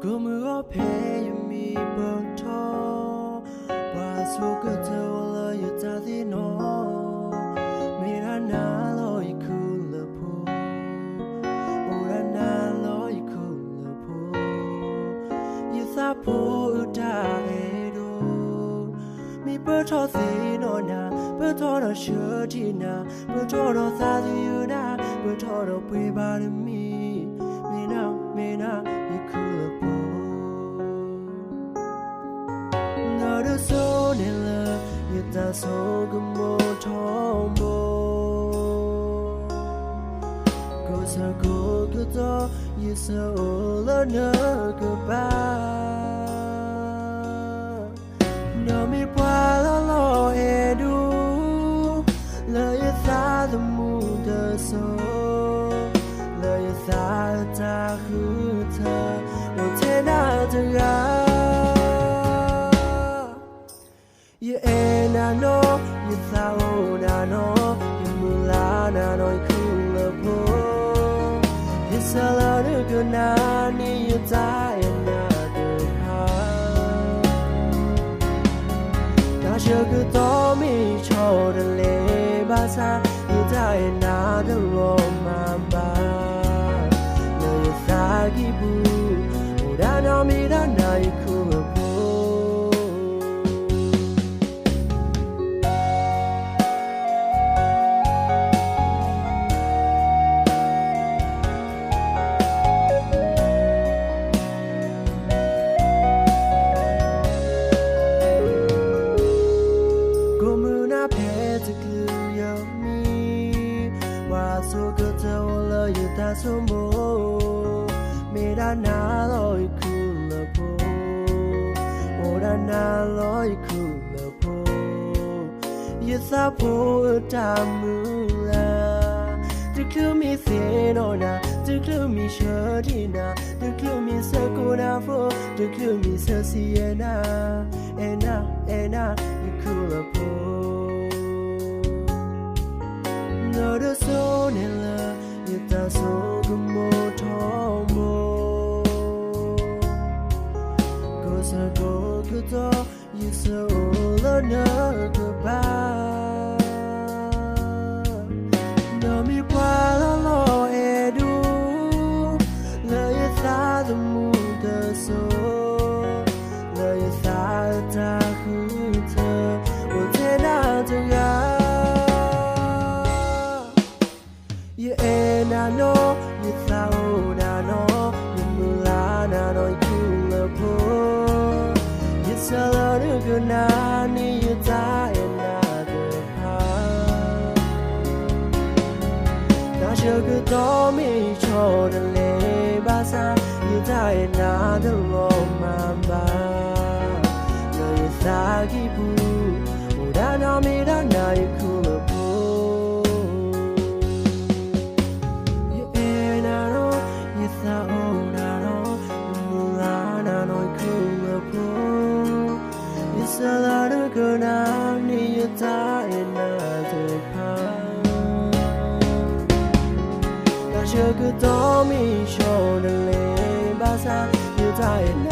Gummo pay me bunto was so good to all you daddy no Mirana lo you cool po Urana lo you cool po You thought po udaedo Me bunto no na bunto shirty na bunto thadi you na bunto pray by me Me now you cool po Not a soul in love, yet that's so good more tombo. Goes a good door, you so no goodbye. No me puedo edu, la yata the moon the soul, la yata ta huta, no tena the You ain't I know, you thought I know, you mulana no cool po. It's a lot of good nanny, you die another car. Now sugar told me, show the labasa, you die another romamba. No, you thaggy boo, would I know me that now you cool po. So good to all you that's so more made a naloy cool po or a naloy cool po you thought po tamula to kill me thin or not to kill me shirtina to kill me sakura for to kill me siena and you cool po Not a soul in love, yet that's so good more tombo. Cause I go good door, you so no goodbye. No me puedo edu, la yata the moon the soul, la yata ta huta, will turn out to You ain't I know, you thought I know, you mulana no cool po. It's a lot of good nanny, you die another car. Now sugar told me, show the labasa, you die another romamba. No, you thaggy boo, would I know me that now you cool po. It's a lot of good now, you die another part. Now sugar told me, show the labasa, you die another